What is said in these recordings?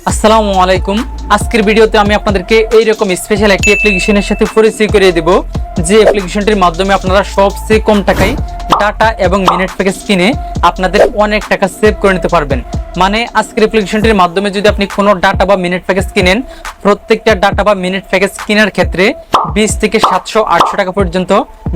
আসসালামু আলাইকুম। আজকের ভিডিওতে আমি আপনাদেরকে এইরকম স্পেশাল একটি অ্যাপ্লিকেশনের সাথে পরিচয় করিয়ে দেব, যে অ্যাপ্লিকেশনটির মাধ্যমে আপনারা সবচেয়ে কম টাকায় ডাটা এবং মিনিট প্যাকেজ কিনে আপনাদের অনেক টাকা সেভ করে নিতে পারবেন। মানে আজকের অ্যাপ্লিকেশনটির মাধ্যমে যদি আপনি কোনো ডাটা বা মিনিট প্যাকেজ কিনেন, প্রত্যেকটা ডাটা বা মিনিট প্যাকেজ কেনার ক্ষেত্রে 20 থেকে 700-800 টাকা পর্যন্ত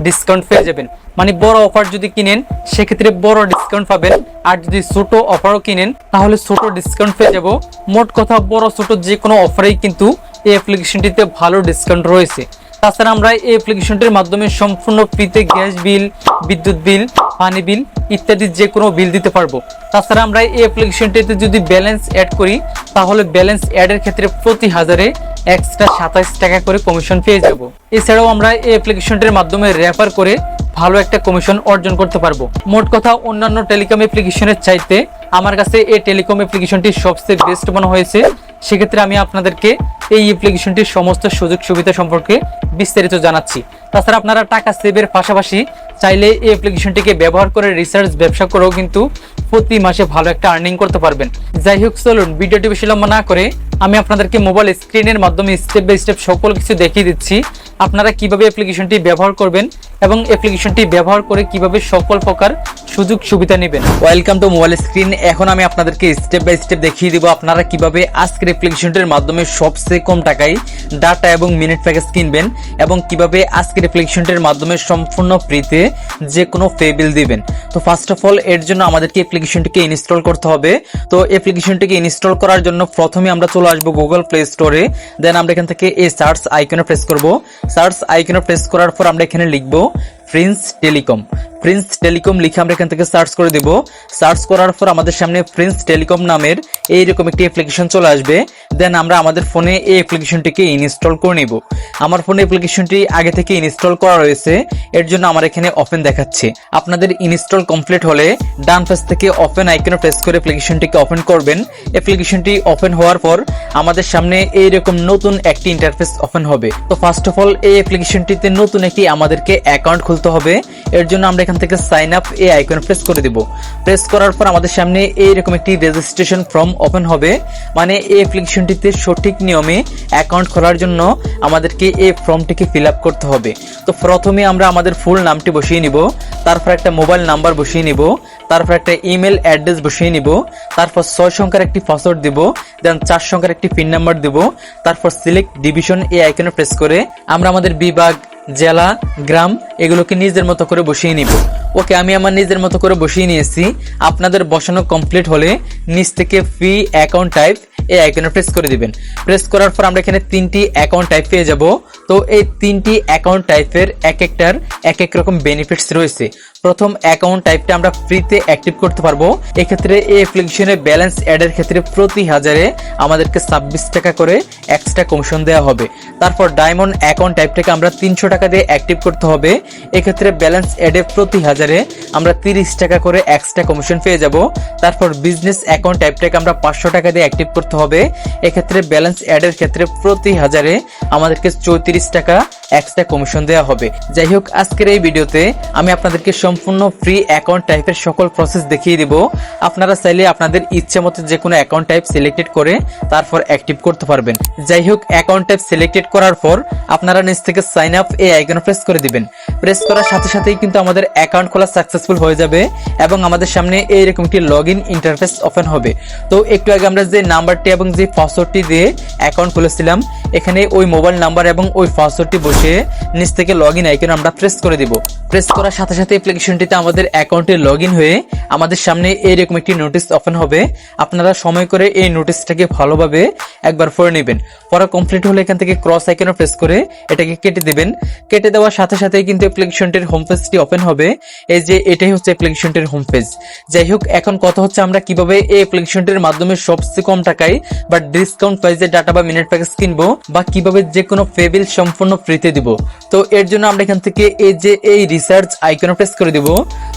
ডিসকাউন্ট পেয়ে যাবেন। মানে বড় অফার যদি কিনেন সেক্ষেত্রে বড় ডিসকাউন্ট পাবেন, আর যদি ছোট অফারও কিনেন তাহলে ছোট ডিসকাউন্ট পেয়ে যাব। মোট কথা বড় ছোট যে কোনো অফারেই কিন্তু এই অ্যাপ্লিকেশনটিতে ভালো ডিসকাউন্ট রয়েছে। তাছাড়া আমরা এই অ্যাপ্লিকেশনটির মাধ্যমে সম্পূর্ণ ফ্রিতে গ্যাস বিল, বিদ্যুৎ বিল, পানি বিল ইত্যাদি যে কোনো বিল দিতে পারবো। তাছাড়া আমরা এই অ্যাপ্লিকেশনটিতে যদি ব্যালেন্স অ্যাড করি তাহলে ব্যালেন্স অ্যাডের ক্ষেত্রে প্রতি হাজারে এক্সট্রা 27 টাকা করে কমিশন পেয়ে যাব। এছাড়াও আমরা এই অ্যাপ্লিকেশনটির মাধ্যমে রেফার করে ভালো একটা কমিশন অর্জন করতে পারবো। মোট কথা অন্যান্য টেলিকম অ্যাপ্লিকেশনের চাইতে আমার কাছে এই টেলিকম অ্যাপ্লিকেশনটি সবচেয়ে বেস্ট মনে হয়েছে। সেক্ষেত্রে আমি আপনাদেরকে এই অ্যাপ্লিকেশনটির সমস্ত সুযোগ সুবিধা সম্পর্কে বিস্তারিত জানাচ্ছি। তাছাড়া আপনারা টাকা সেভের পাশাপাশি চাইলে এই অ্যাপ্লিকেশনটিকে ব্যবহার করে রিসার্চ ব্যবসা করেও কিন্তু প্রতি মাসে ভালো একটা আর্নিং করতে পারবেন। যাই হোক, চলুন ভিডিওটি বেশি লম্বা না করে আমি আপনাদেরকে মোবাইল স্ক্রিনের মাধ্যমে স্টেপ বাই স্টেপ সকল কিছু দেখিয়ে দিচ্ছি, আপনারা কিভাবে অ্যাপ্লিকেশনটি ব্যবহার করবেন এবং অ্যাপ্লিকেশনটি ব্যবহার করে কিভাবে সকল প্রকার সুযোগ সুবিধা নেবেন। Welcome to mobile screen. এখন আমি আপনাদেরকে স্টেপ বাই স্টেপ দেখিয়ে দিব আপনারা কিভাবে আজকের অ্যাপ্লিকেশনটির মাধ্যমে সবচেয়ে কম টাকায় ডাটা এবং মিনিট প্যাকেজ কিনবেন এবং কিভাবে আজকের অ্যাপ্লিকেশনটির মাধ্যমে সম্পূর্ণ ফ্রিতে যে কোনো পে বিল দিবেন। তো ফার্স্ট অফ অল এর জন্য আমাদেরকে অ্যাপ্লিকেশনটিকে ইনস্টল করতে হবে। তো অ্যাপ্লিকেশনটিকে ইনস্টল করার জন্য প্রথমে আমরা চলে আসবো গুগল প্লে স্টোরে। দেন আমরা এখান থেকে এই সার্চ আইকনে প্রেস করব। সার্চ আইকনে প্রেস করার পর আমরা এখানে লিখবো প্রিন্স টেলিকম। প্রিন্স টেলিকম লিখে আমরা এখান থেকে সার্চ করে দেব। সার্চ করার পর আমাদের সামনে প্রিন্স টেলিকম নামের এইরকম একটি অ্যাপ্লিকেশন চলে আসবে। দেন আমরা আমাদের ফোনে এই অ্যাপ্লিকেশনটিকে ইনস্টল করে নিব। আমার ফোনে অ্যাপ্লিকেশনটি আগে থেকে ইনস্টল করা রয়েছে, এর জন্য আমার এখানে ওপেন দেখাচ্ছে। আপনাদের ইনস্টল কমপ্লিট হলে ডান পাশ থেকে ওপেন আইকনে প্রেস করে অ্যাপ্লিকেশনটিকে ওপেন করবেন। অ্যাপ্লিকেশনটি ওপেন হওয়ার পর আমাদের সামনে এইরকম নতুন একটি ইন্টারফেস ওপেন হবে। তো ফার্স্ট অফ অল এই অ্যাপ্লিকেশনটিতে নতুন একটি আমাদেরকে অ্যাকাউন্ট খুলতে হবে। এর জন্য আমরা এখান থেকে সাইন আপ এই আইকনে প্রেস করে দিব। প্রেস করার পর আমাদের সামনে এইরকম একটি রেজিস্ট্রেশন ফর্ম ওপেন হবে। মানে এই অ্যাপ্লিকেশনটিতে সঠিক নিয়মে অ্যাকাউন্ট খোলার জন্য আমাদেরকে এই ফর্মটিকে ফিল আপ করতে হবে। তো প্রথমে আমরা আমাদের ফুল নামটি বসিয়ে নিব, তারপর একটা মোবাইল নাম্বার বসিয়ে নিব, তারপর একটা ইমেল অ্যাড্রেস বসিয়ে নিব, তারপর 6 সংখ্যার একটি পাসওয়ার্ড দিব, দেন 4 সংখ্যার একটি পিন নাম্বার দিব, তারপর সিলেক্ট ডিভিশন এই আইকনে প্রেস করে আমরা আমাদের বিভাগ, জেলা, গ্রাম এগুলোকে নিজের মতো করে বসিয়ে নিব। ওকে, আমি আমার নিজের মতো করে বসিয়ে নিয়েছি। আপনাদের বসানো কমপ্লিট হলে নিচ থেকে ফ্রি অ্যাকাউন্ট টাইপ এই আইকনে প্রেস করে দিবেন। প্রেস করার পর আমরা এখানে 3টি অ্যাকাউন্ট টাইপ পেয়ে যাব। তো এই 3টি অ্যাকাউন্ট টাইপের এক একটার এক এক রকম বেনিফিটস রয়েছে। প্রথম অ্যাকাউন্ট টাইপটা আমরা ফ্রিতে অ্যাক্টিভ করতে পারবো। এক্ষেত্রে এই অ্যাপ্লিকেশনে ব্যালেন্স অ্যাডের ক্ষেত্রে প্রতি হাজারে আমাদেরকে 26 টাকা করে এক্সট্রা কমিশন দেওয়া হবে। তারপর ডায়মন্ড অ্যাকাউন্ট টাইপটাকে আমরা 300 টাকা দিয়ে অ্যাক্টিভ করতে হবে। এক্ষেত্রে ব্যালেন্স অ্যাডে প্রতি হাজারে আমরা 30 টাকা করে এক্সট্রা কমিশন পেয়ে যাব। তারপর বিজনেস অ্যাকাউন্ট টাইপটাকে আমরা 500 টাকা দিয়ে অ্যাক্টিভ করতে হবে। এক্ষেত্রে ব্যালেন্স অ্যাডের ক্ষেত্রে প্রতি হাজারে আমাদেরকে 34 টাকা এক্সট্রা কমিশন দেওয়া হবে। যাই হোক, আজকের এই ভিডিওতে আমি আপনাদেরকে সম্পূর্ণ ফ্রি অ্যাকাউন্ট টাইপের সকল প্রসেস দেখিয়ে দিব। আপনারা চাইলে আপনাদের ইচ্ছে মতো যে কোনো অ্যাকাউন্ট টাইপ সিলেক্টেড করে তারপর অ্যাক্টিভ করতে পারবেন। যাই হোক, অ্যাকাউন্ট টাইপ সিলেক্টেড করার পর আপনারা নিচ থেকে সাইন আপ এই আইকনে প্রেস করে দিবেন। প্রেস করার সাথে সাথেই কিন্তু আমাদের অ্যাকাউন্ট খোলা সাকসেসফুল হয়ে যাবে এবং আমাদের সামনে এইরকম একটি লগ ইন ইন্টারফেস ওপেন হবে। তো একটু আগে আমরা যে নাম্বারটি এবং যে পাসওয়ার্ডটি দিয়ে অ্যাকাউন্ট খুলেছিলাম, এখানে ওই মোবাইল নাম্বার এবং ওই পাসওয়ার্ডটি বসে নিচ থেকে লগ ইন আইকনে আমরা প্রেস করে দিব। প্রেস করার সাথে সাথে অ্যাপ্লিকেশনটিতে আমাদের অ্যাকাউন্টে লগ ইন হয়ে আমাদের সামনে এইরকম একটি নোটিশ ওপেন হবে। আপনারা সময় করে এই নোটিশটাকে ভালোভাবে একবার পড়ে নেবেন। পড়া কমপ্লিট হলে এখান থেকে ক্রস আইকনে প্রেস করে এটাকে কেটে দিবেন। কেটে দেওয়ার সাথে সাথেই কিন্তু অ্যাপ্লিকেশনটির হোম পেজটি ওপেন হবে। এই যে এটাই হচ্ছে অ্যাপ্লিকেশনটির হোম পেজ। যাই হোক, এখন কথা হচ্ছে আমরা কিভাবে এই অ্যাপ্লিকেশনটির মাধ্যমে সবচেয়ে কম টাকায় বা ডিসকাউন্ট প্রাইসে ডাটা বা মিনিট প্যাকেজ কিনবো বা কিভাবে যে কোনো পে বিল সম্পূর্ণ ফ্রিতে দিব। তো এর জন্য আমরা এখান থেকে এই রিসার্চ আইকনে প্রেস করে দিব।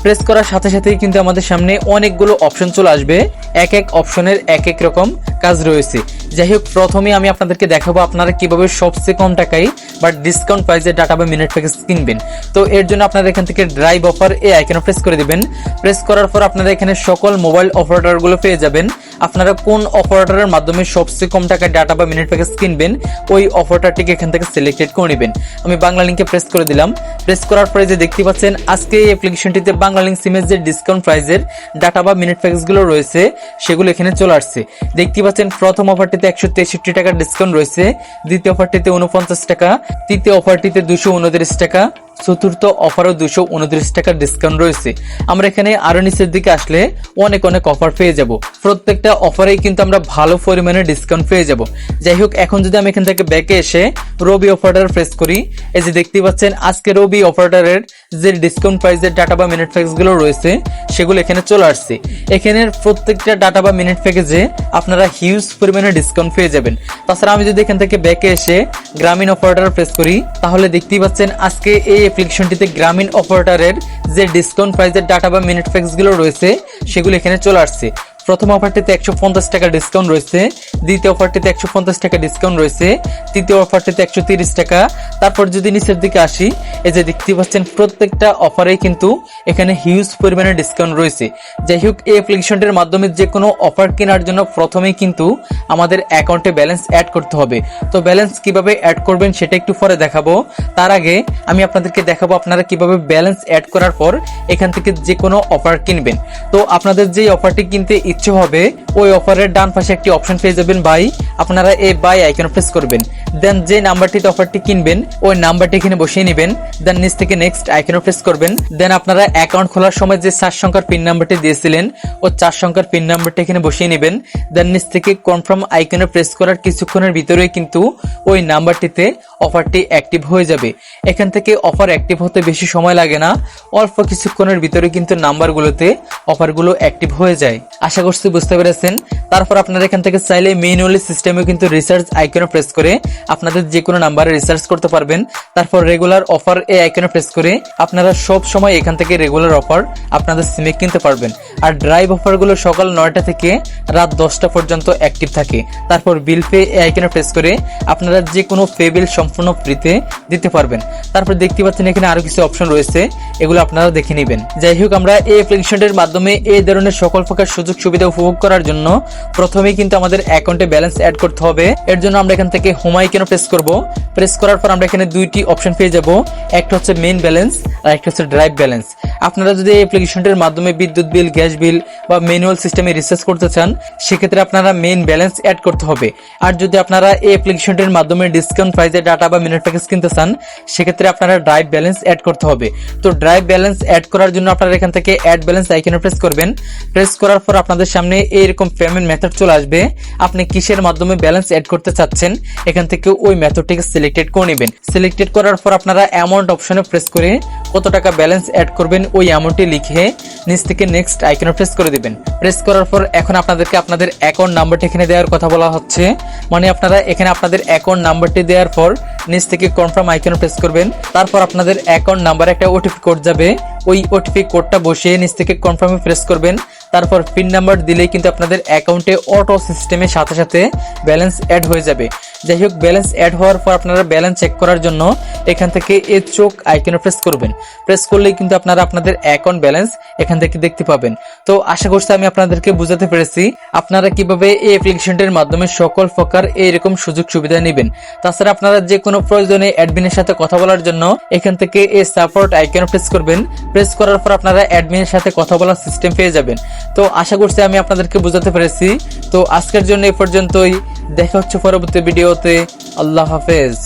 প্রেস করার সাথে সাথেই কিন্তু আমাদের সামনে অনেকগুলো অপশন চলে আসবে। এক এক অপশনের এক এক রকম কাজ রয়েছে। যাই হোক, প্রথমে আমি আপনাদেরকে দেখাবো আপনারা কিভাবে সবচেয়ে কম টাকায় বাট ডিসকাউন্ট প্রাইসে ডাটা বা মিনিট প্যাকেজ কিনবেন। তো এর জন্য আপনারা এখান থেকে ড্রাইভ অফার এই আইকনে প্রেস করে দিবেন। প্রেস করার পর আপনারা এখানে সকল মোবাইল অপারেটরগুলো পেয়ে যাবেন। আপনারা কোন অপারেটরের মাধ্যমে সবচেয়ে কম টাকায় ডাটা বা মিনিট প্যাকেজ কিনবেন ওই অপারেটরটিকে এখান থেকে সিলেক্টেড করে নেবেন। আমি বাংলা লিংকে প্রেস করে দিলাম। প্রেস করার পরে যে দেখতে পাচ্ছেন আজকে এই অ্যাপ্লিকেশনটিতে বাংলা লিংক সিমের যে ডিসকাউন্ট প্রাইসের ডাটা বা মিনিট প্যাকেজগুলো রয়েছে সেগুলো এখানে চলে আসছে। দেখতে পাচ্ছেন প্রথম অফারটিতে 163 টাকার ডিসকাউন্ট রয়েছে, দ্বিতীয় অফারটিতে 49 টাকা, তৃতীয় অফারটিতে 229 টাকা, চতুর্থ অফারও 229 টাকার ডিসকাউন্ট রয়েছে। আমরা এখানে আরো নিচের দিকে আসলে অনেক অফার পেয়ে যাব। প্রত্যেকটা অফারেই কিন্তু আমরা ভালো পরিমাণে ডিসকাউন্ট পেয়ে যাব। যাই হোক, এখন যদি আমি এখান থেকে ব্যাকে এসে রবি অপারেটর প্রেস করি, এই যে দেখতে পাচ্ছেন আজকে রবি অপারেটরের যে ডিসকাউন্ট প্রাইসের ডাটা বা মিনিট প্যাকেজ গুলো রয়েছে সেগুলো এখানে চলে আসছে। এখানে প্রত্যেকটা ডাটা বা মিনিট প্যাকেজে আপনারা হিউজ পরিমাণে ডিসকাউন্ট পেয়ে যাবেন। তাছাড়া আমি যদি এখান থেকে ব্যাকে এসে গ্রামীণ অপারেটর প্রেস করি, তাহলে দেখতেই পাচ্ছেন আজকে এই অ্যাপ্লিকেশনটিতে গ্রামীণ অপারেটরের যে ডিসকাউন্ট প্রাইসের ডাটা বা মিনিট প্যাকেজ গুলো রয়েছে সেগুলো এখানে চলে আসছে। প্রথম অফারটিতে 150 টাকা ডিসকাউন্ট রয়েছে, দ্বিতীয় অফারটিতে 150 টাকা ডিসকাউন্ট রয়েছে, তৃতীয় অফারটিতে 130 টাকা। তারপর যদি নিচের দিকে আসি, এই যে দেখতে পাচ্ছেন প্রত্যেকটা অফারেই কিন্তু এখানে হিউজ পরিমাণে ডিসকাউন্ট রয়েছে। যাই হোক, এই অ্যাপ্লিকেশনটির মাধ্যমে যে কোনো অফার কেনার জন্য প্রথমেই কিন্তু আমাদের অ্যাকাউন্টে ব্যালেন্স অ্যাড করতে হবে। তো ব্যালেন্স কিভাবে অ্যাড করবেন সেটা একটু পরে দেখাবো। তার আগে আমি আপনাদেরকে দেখাবো আপনারা কিভাবে ব্যালেন্স অ্যাড করার পর এখান থেকে যে কোনো অফার কিনবেন। তো আপনাদের যে অফারটি কিনতে ইচ্ছে হবে ওই অফারের ডান পাশে একটি অপশন পেয়ে যাবেন বাই। আপনারা এই বাই আইকনে প্রেস করবেন, দেন যে নাম্বারটিতে অফারটি কিনবেন ওই নাম্বারটি এখানে বসিয়ে নেবেন, দেন নিচ থেকে নেক্সট আইকনে প্রেস করবেন। দেন আপনারা অ্যাকাউন্ট খোলার সময় যে 4 সংখ্যার পিন নাম্বারটি দিয়েছিলেন ও 4 সংখ্যার পিন নাম্বারটি এখানে বসিয়ে নেবেন। দেন নিচ থেকে কনফার্ম আইকনে প্রেস করার কিছুক্ষণের ভিতরেই কিন্তু ওই নাম্বারটিতে অফারটি অ্যাক্টিভ হয়ে যাবে। এখান থেকে অফার অ্যাক্টিভ হতে বেশি সময় লাগে না, অল্প কিছুক্ষণের ভিতরে কিন্তু নাম্বারগুলোতে অফারগুলো অ্যাক্টিভ হয়ে যায়। আশা করছি বুঝতে পেরেছেন। তারপর আপনারা এখান থেকে চাইলে ম্যানুয়ালি সিস্টেমে কিন্তু রিসার্চ আইকনে প্রেস করে আপনাদের যে কোনো নাম্বারে রিসার্চ করতে পারবেন। তারপর রেগুলার অফার এই আইকনে প্রেস করে আপনারা সব সময় এখান থেকে রেগুলার অফার আপনাদের সিমে কিনতে পারবেন। আর ড্রাইভ অফারগুলো সকাল 9টা থেকে রাত 10টা পর্যন্ত অ্যাক্টিভ থাকে। তারপর বিল পে এই আইকনে প্রেস করে আপনারা যে কোনো পে বিল সম্পূর্ণ ফ্রিতে দিতে পারবেন। তারপর দেখতে পাচ্ছেন এখানে আরো কিছু অপশন রয়েছে, এগুলো আপনারা দেখে নেবেন। যাই হোক, আমরা এই অ্যাপ্লিকেশনটির মাধ্যমে এই ধরনের সকল প্রকার সুযোগ সুবিধা উপভোগ করার জন্য প্রথমেই কিন্তু আমাদের অ্যাকাউন্টে ব্যালেন্স অ্যাড করতে হবে। এর জন্য আমরা এখান থেকে হোম আইকনে প্রেস করব। প্রেস করার পর আমরা এখানে দুইটি অপশন পেয়ে যাব, একটা হচ্ছে মেইন ব্যালেন্স আর একটা হচ্ছে ড্রাইভ ব্যালেন্স। আপনারা যদি এই অ্যাপ্লিকেশনটির মাধ্যমে বিদ্যুৎ বিল, গ্যাস বিল বা ম্যানুয়াল সিস্টেমে রিচার্জ করতে চান সেক্ষেত্রে আপনারা মেইন ব্যালেন্স অ্যাড করতে হবে। আর যদি আপনারা এই অ্যাপ্লিকেশনটির মাধ্যমে ডিসকাউন্ট প্রাইসে ডাটা বা মিনিট প্যাকেজ কিনতে চান সেক্ষেত্রে আপনারা ড্রাইভ ব্যালেন্স অ্যাড করতে হবে। তো ড্রাইভ ব্যালেন্স অ্যাড করার জন্য আপনারা এখান থেকে অ্যাড ব্যালেন্স আইকনে প্রেস করবেন। প্রেস করার পর আপনাদের সামনে এইরকম পেমেন্ট মেথড চলে আসবে। আপনি কিসের মাধ্যমে ব্যালেন্স অ্যাড করতে চাচ্ছেন এখান থেকে ওই মেথডটিকে সিলেক্টেড করে নেবেন। সিলেক্টেড করার পর আপনারা অ্যামাউন্ট অপশনে প্রেস করে কত টাকা ব্যালেন্স অ্যাড করবেন ওই অ্যামাউন্টটি লিখে নিচ থেকে নেক্সট আইকনে প্রেস করে দিবেন। প্রেস করার পর এখন আপনাদেরকে আপনাদের অ্যাকাউন্ট নাম্বারটি এখানে দেওয়ার কথা বলা হচ্ছে। মানে আপনারা এখানে আপনাদের অ্যাকাউন্ট নাম্বারটি দেওয়ার পর নিচ থেকে কনফার্ম আইকনে প্রেস করবেন। তারপর আপনাদের অ্যাকাউন্ট নাম্বারে একটা ওটিপি কোড যাবে, ওই ওটিপি কোডটা বসিয়ে নিচ থেকে কনফার্মে প্রেস করবেন। তারপর পিন নাম্বার দিলেই কিন্তু আপনাদের অ্যাকাউন্টে অটো সিস্টেমের সাথে সাথে ব্যালেন্স অ্যাড হয়ে যাবে। যাই হোক, ব্যালেন্স অ্যাড হওয়ার পর আপনারা ব্যালেন্স চেক করার জন্য এখান থেকে এই চোখ আইকনে প্রেস করবেন। প্রেস করলেই কিন্তু আপনারা আপনাদের অ্যাকাউন্ট ব্যালেন্স এখান থেকে দেখতে পাবেন। তো আশা করছি আমি আপনাদেরকে বুঝাতে পেরেছি আপনারা কিভাবে এই অ্যাপ্লিকেশনটির মাধ্যমে সকল প্রকার এইরকম সুযোগ সুবিধা নেবেন। তাছাড়া আপনারা যে কোনো প্রয়োজনে অ্যাডমিনের সাথে কথা বলার জন্য এখান থেকে এই সাপোর্ট আইকনে প্রেস করবেন। প্রেস করার পর আপনারা অ্যাডমিনের সাথে কথা বলার সিস্টেম পেয়ে যাবেন। তো আশা করছি আমি আপনাদেরকে বুঝাতে পেরেছি। তো আজকের জন্য এই পর্যন্তই, দেখা হচ্ছে পরবর্তী ভিডিওতে। আল্লাহ হাফেজ।